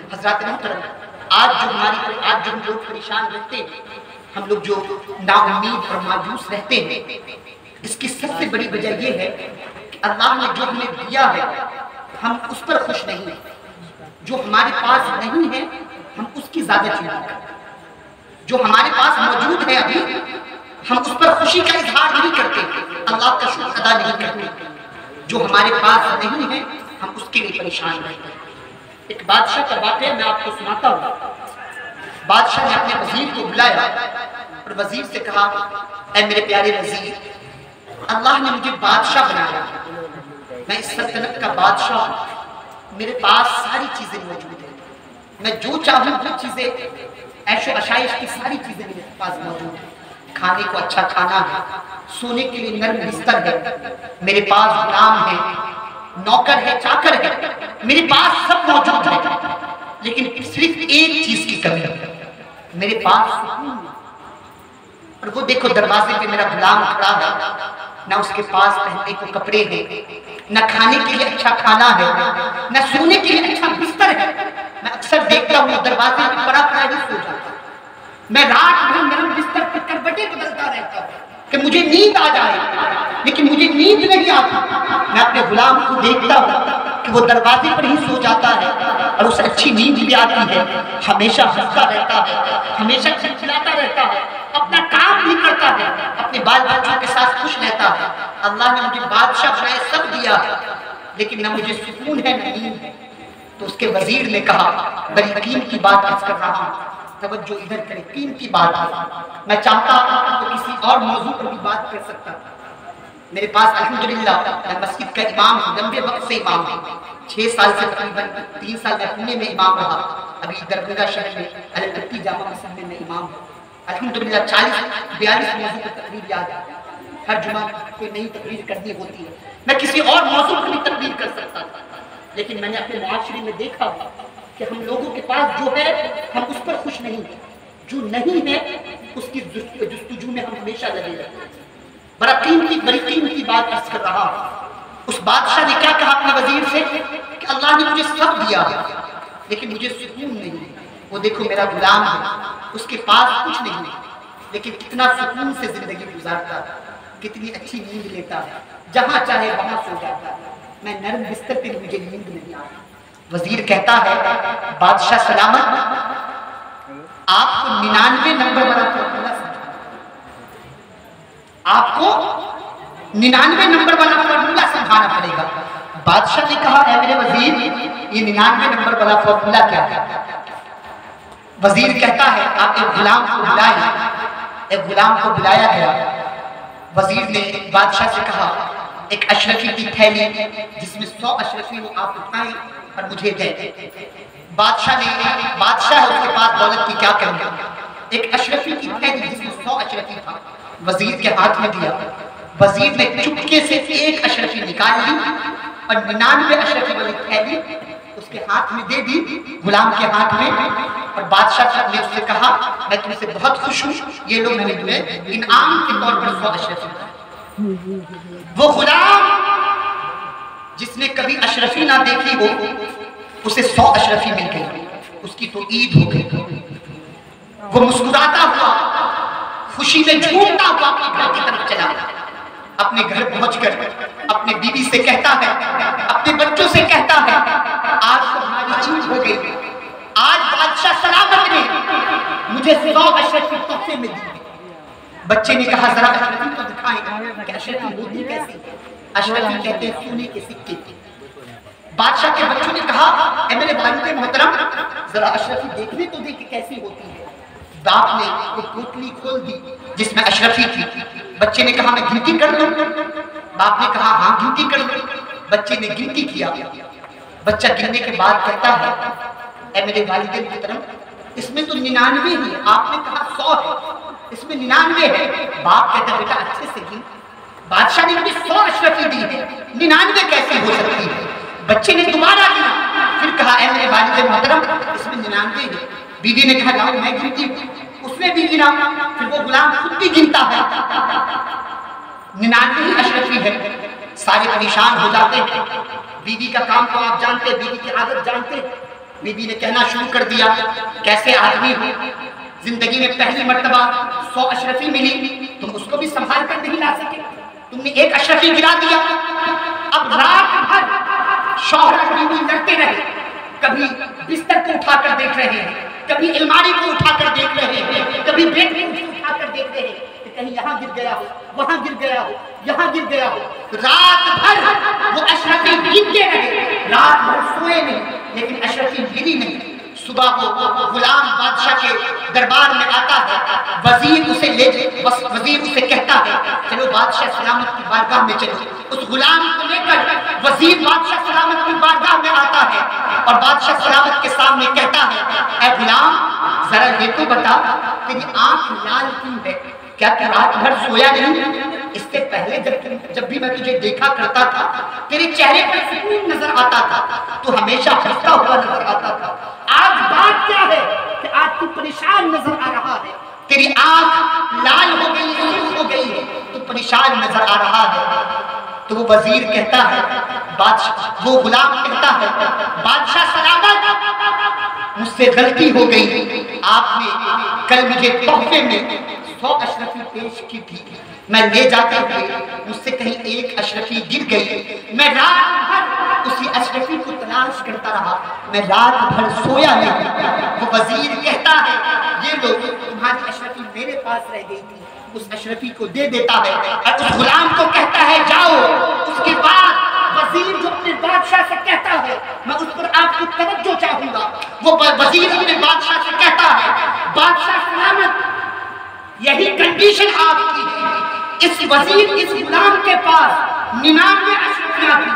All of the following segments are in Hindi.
हजरत मोहतरम, आज जो हम लोग परेशान रहते हैं, हम लोग जो नाउम्मीद और मायूस रहते हैं, इसकी सबसे बड़ी वजह यह है कि अल्लाह ने जो हमें दिया है हम उस पर खुश नहीं हैं। जो हमारे पास नहीं है हम उसकी ज्यादा चिंता करते हैं। जो हमारे पास मौजूद है अभी हम उस पर खुशी का इजहार नहीं करते, अल्लाह का शुक्र अदा नहीं करते। जो हमारे पास नहीं है हम उसके लिए परेशान रहते हैं। एक बादशाह का वाकया मैं आपको सुनाता हूँ। बादशाह ने अपने वजीर को बुलाया और वजीर से कहा, ऐ मेरे प्यारे वजीर, अल्लाह ने मुझे बादशाह बनाया, मैं इस सल्तनत का बादशाह हूँ, मेरे पास सारी चीजें मौजूद हैं, मैं जो चाहूँ वो चीजें ऐशो आशाइश की सारी चीजें मेरे पास मौजूद हैं। खाने को अच्छा खाना है, सोने के लिए नर्म बिस्तर है, मेरे पास गुलाम है, नौकर है, चाकर है, मेरे पास सब मौजूद है, लेकिन सिर्फ एक चीज की कमी है, मेरे पास सुकून है। और वो देखो दरवाजे पे मेरा गुलाम खड़ा है, ना उसके पास पहनने को कपड़े हैं, न खाने के लिए अच्छा खाना है, न सोने के लिए अच्छा बिस्तर है। मैं अक्सर देखता हूँ दरवाजे पे पड़ा पड़ा ही सो जाता हूँ। मैं रात भर नरम बिस्तर पर करवटें बदलता रहता हूँ कि मुझे नींद आ जाए, लेकिन मुझे नींद नहीं आती। मैं अपने गुलाम को देखता हूँ कि वो दरवाजे पर ही सो जाता है और उसे अच्छी नींद भी आती है, हमेशा हंसता रहता है, हमेशा खिलखिलाता रहता है, अपना काम भी करता है, अपने बाल बच्चों के साथ खुश रहता है। अल्लाह ने मुझे बादशाह बनाए, सब दिया है, लेकिन न मुझे सुकून है न नींद है। तो उसके वजीर ने कहा, बड़ी कीमती बात अर्ज कर रहा हूँ, तवज्जो इधर करें, कीमती बात है। मैं चाहता तो किसी और मौजू पर भी बात कर सकता था। मेरे पास अल्हम्दुलिल्लाह मैं मस्जिद का इमाम हूँ, लंबे वक्त से इमाम हूँ, 6 साल से तकरीबन 3 साल मैं पुणे में इमाम रहा, अभी दरभंगा शहर में अल-अत्ती जामा मस्जिद में मैं इमाम हूँ। अल्हम्दुलिल्लाह 40-42 मौजू पर तकरीर याद है, हर जुमा कोई नई तकरीर करनी होती है। मैं किसी और मौजू पर भी तकरीर कर सकता था, लेकिन मैंने अपने मुआशरे में देखा कि हम लोगों के पास जो है हम उस पर खुश नहीं है, जो नहीं है उसकी जुस्तजू में हम हमेशा लगे रहते हैं। बड़ी कीमती बात अर्ज कर रहा हूं। उस बादशाह ने क्या कहा अपने वजीर से कि अल्लाह ने मुझे सब दिया लेकिन मुझे सुकून नहीं है। वो देखो मेरा गुलाम है, उसके पास कुछ नहीं है, लेकिन कितना सुकून से जिंदगी गुजारता है, कितनी अच्छी नींद लेता है, जहां चाहे वहां सो जाता है। मैं नरम बिस्तर पे मुझे नींद नहीं आती। वजीर कहता है, बादशाह सलामत, आपको 99 नंबर वाला फॉर्मूला समझाना, आपको 99 नंबर वाला फॉर्मूला समझाना पड़ेगा। बादशाह ने कहा, है मेरे वजीर, ये 99 नंबर वाला फॉर्मूला क्या है? वजीर कहता है, आप एक गुलाम को बुलाए। एक गुलाम को बुलाया गया। वजीर ने बादशाह से कहा, एक अशरफी की थैली जिसमें 100 अशरफी वो आप उठाएं और मुझे दें। बादशाह है, उसके पास दौलत की क्या कमी। एक अशरफी की थैली जिसमें 100 अशरफी था, वजीर के हाथ में दिया। वजीर ने चुपके से एक अशरफी निकाल ली और 99 अशरफी वाली थैली उसके हाथ में दे दी, गुलाम के हाथ में। और बादशाह ने उससे कहा, मैं तुमसे बहुत खुश हूँ, ये लोग मैंने तुम्हें इनाम के तौर पर 100 अशरफी। वो गुलाम जिसने कभी अशरफी ना देखी हो, उसे 100 अशरफी मिल गई, उसकी तो ईद हो गई। वो मुस्कुराता हुआ, खुशी में झूमता हुआ अपने घर की तरफ चला। अपने घर पहुंचकर अपने बीवी से कहता है, अपने बच्चों से कहता है, आज तो हमारी ईद हो गई, आज बादशाह सलामत ने मुझे 100 अशरफी तोहफे में दी। बच्चे ने कहा, जरा अशरफी तो दिखाएं कि अशरफी होती कैसी। अशरफी कहते हैं सोने के सिक्के। बादशाह के बच्चों ने कहा, ऐ मेरे वालिद मोहतरम, जरा अशरफी देखने तो दे कि कैसी होती है। बाप ने वो पोटली खोल दी जिसमें अशरफी थी। बच्चे ने कहा, मैं गिनती कर लूं? बाप ने कहा, हाँ गिनती कर लो। बच्चे ने गिनती किया। बच्चा गिनने के बाद कहता है, ऐ मेरे वालिद मोहतरम, इसमें तो 99 ही है, आपने कहा 100 है, इसमें 99 है। बाप कहता है, बेटा अच्छे से गिन, बादशाह ने मुझे 100 अशरफी दी है, 99 कैसे हो सकती है? बच्चे ने दोबारा गिना, फिर कहा, ऐ मेरे वालिद मोहतरम, इसमें 99 है। बीवी ने कहा, लाओ मैं गिनती हूँ। उसने भी गिना, फिर वो गुलाम खुद भी गिनता है, 99 ही अशरफी है। सारे परेशान हो जाते हैं। बीवी का काम तो आप जानते हैं, बीवी की आदत जानते हैं। बीबी ने कहना शुरू कर दिया, कैसे आदमी हो, जिंदगी में पहली मर्तबा 100 अशरफी मिली, तुम उसको भी संभाल कर नहीं ला सके, तुमने एक अशरफी गिरा दिया। अब रात भर शौहर और बीवी लड़ते रहे, कभी बिस्तर को उठाकर देख रहे हैं, कभी अलमारी को उठाकर देख रहे हैं, कभी बेड को उठाकर देख रहे हैं कि कहीं यहाँ गिर गया हो, वहां गिर गया हो, यहाँ गिर गया हो। रात भर वो अशरफी गिनते रहे, रात भर सोए नहीं, लेकिन अशरफी मिली नहीं। सुबह वो गुलाम बादशाह के दरबार में आता है, वजीर उसे कहता है चलो बादशाह सलामत की बारगाह में चलो। उस गुलाम को लेकर वजीर बादशाह सलामत की बारगाह में आता है और बादशाह सलामत के सामने कहता है, ऐ गुलाम जरा ये तो बता, तेरी आंख लाल क्यों है, क्या तू रात भर सोया नहीं? इससे पहले जब भी मैं तुझे देखा करता था, तेरे चेहरे पर सुकून नजर आता था, तू हमेशा हंसता हुआ नजर आता था। आज बात क्या है कि आज तू परेशान नजर आ रहा है, तेरी आंख लाल हो गई है, तू परेशान नजर आ रहा है। तो वो वजीर कहता है, बादशाह, वो गुलाम कहता है, बादशाह सलामत, मुझसे गलती हो गई, आपने कल मुझे तोहफे में 100 अशरफी पेश की थी, मैं ले जाते हुए मुझसे कहीं एक अशरफी गिर गई, मैं रात भर उसी अशरफी को तलाश करता रहा, मैं रात भर सोया नहीं। वो वजीर कहता है, ये लो तुम्हारी अशरफी मेरे पास रह गई थी, उस अशरफी को दे देता है और उस गुलाम को कहता है जाओ। उसके बाद वजीर जो अपने बादशाह से कहता है, मैं उस पर आपकी तवज्जो चाहूंगा। वो वजीर अपने बादशाह से कहता है, बादशाह सलामत, यही कंडीशन आपकी है। इस वजीर, इस गुलाम के पास 99 अशरफियां थी,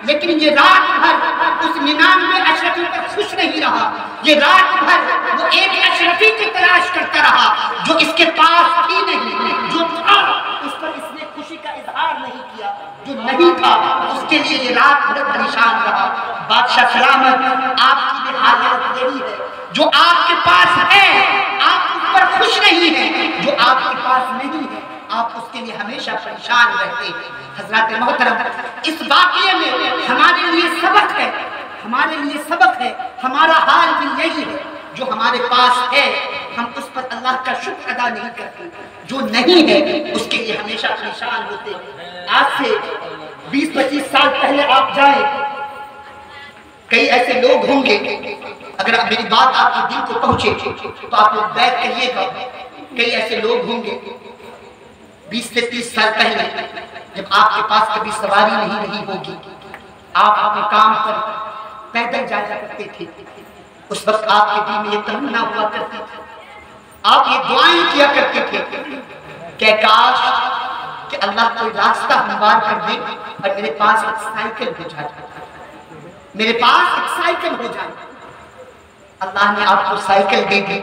लेकिन ये रात भर उस 99 अशरफी पर खुश नहीं रहा, ये रात भर वो एक अशरफी की तलाश करता रहा जो इसके पास थी नहीं, जो था उस पर इसने खुशी का इजहार नहीं किया, जो नहीं था उसके लिए ये रात भर परेशान रहा। बादशाह सलामत, आपकी भी हालत यही है, जो आपके पास है आप उस पर खुश नहीं है, जो आपके पास नहीं है आप उसके लिए हमेशा परेशान रहते हैं। हज़रात मोहतरम, इस वाक़ये में हमारे लिए सबक है, हमारे लिए सबक है। हमारा हाल भी यही है, जो हमारे पास है हम उस पर अल्लाह का शुक्र अदा नहीं करते, जो नहीं है उसके लिए हमेशा परेशान होते हैं। आज से 20-25 साल पहले आप जाए, कई ऐसे लोग होंगे, अगर मेरी बात आपके दिल को पहुंचे तो आप लोग बैठ कहिएगा, कई ऐसे लोग होंगे 20 से 30 साल पहले जब आपके पास कभी सवारी नहीं रही होगी, आप अपने काम पर पैदल जाया करते थे, उस वक्त आपके दिल में ये तमन्ना हुआ करती थी, आप ये दुआएं किया करते थे कि काश कि अल्लाह कोई रास्ता हमवार कर दे और मेरे पास एक साइकिल हो जाए, मेरे पास एक साइकिल हो जाए। अल्लाह ने आपको साइकिल दे दी,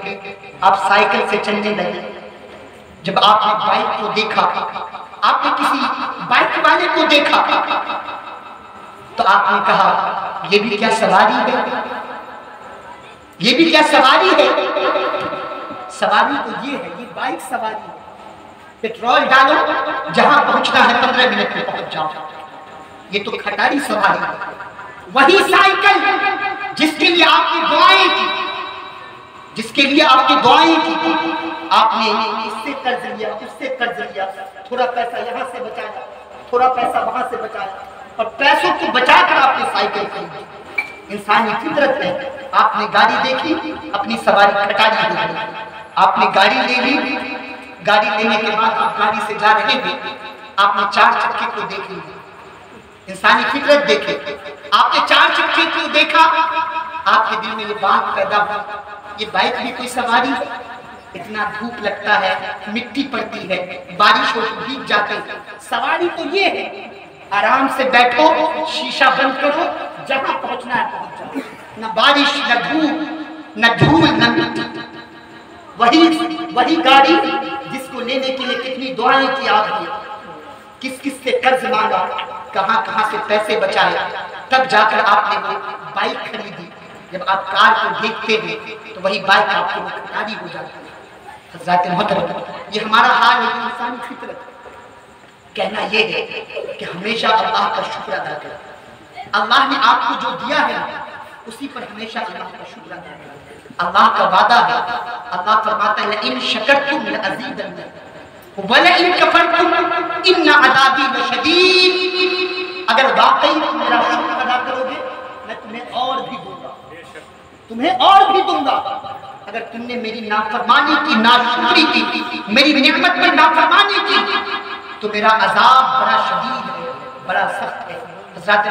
आप साइकिल से चलने लगे। जब आपने बाइक को देखा, आपने किसी बाइक वाले को देखा, तो आपने कहा ये भी क्या सवारी है, ये भी क्या सवारी है। सवारी तो ये है, ये बाइक सवारी है। पेट्रोल डालो, जहां पहुंचना है 15 मिनट में पहुंच जाओ, ये तो खटारी सवारी है। वही साइकिल जिसके लिए आपकी दुआएं की, जिसके लिए आपकी दुआएं की, आपने इससे कर्ज लिया, उससे कर्ज लिया, थोड़ा पैसा यहाँ से बचाया, थोड़ा पैसा वहां से बचाया, और पैसों को बचाकर आपने साइकिल खरीदी। इंसानी फितरत है, आपने गाड़ी देखी, अपनी सवारी खटारी हो गई, आपने गाड़ी ले ली, गाड़ी लेने के बाद आप गाड़ी से जा रहे थे, आपने 4 चक्के को देख लिया, इंसानी फितरत देखे, आपने 4 चक्के को देखा, आपके दिल में ये बात पैदा हुई, ये बाइक भी कोई सवारी है, इतना धूप लगता है, मिट्टी पड़ती है, बारिश हो तो भीग जाते हैं, सवारी तो ये है, आराम से बैठो, शीशा बंद करो, जहां पहुंचना है पहुंच जाओ, न बारिश, न धूप, न धूल, न मिट्टी। वही गाड़ी जिसको लेने के लिए कितनी दुआएं की आपने, किस किस से कर्ज मांगा, कहां कहां से पैसे बचाए, तब जाकर आपने वो बाइक खरीदी। जब आप कार को देखते हैं तो वही बाइक आपको खटारी हो जाती है। हज़रात मोहतरम, ये हमारा हाल है, इंसानी फितरत। कहना ये है कि हमेशा अल्लाह का शुक्र अदा करें। अल्लाह ने आपको जो दिया है उसी पर हमेशा अल्लाह का शुक्र अदा करें। अल्लाह का वादा है, अल्लाह फरमाता है इन शकरतुम लअज़ीदन्नकुम व लइन कफरतुम इन्न अज़ाबी लशदीद। अगर वाकई तुम मेरा शुक्र अदा करोगे मैं तुम्हें और भी दूंगा, तुम्हें और भी दूंगा। अगर तुमने मेरी नाफरमानी की, नाशुक्री की, मेरी नेमत पर नाफरमानी की तो मेरा अजाब बड़ा शदीद है, बड़ा सख्त है। हज़रत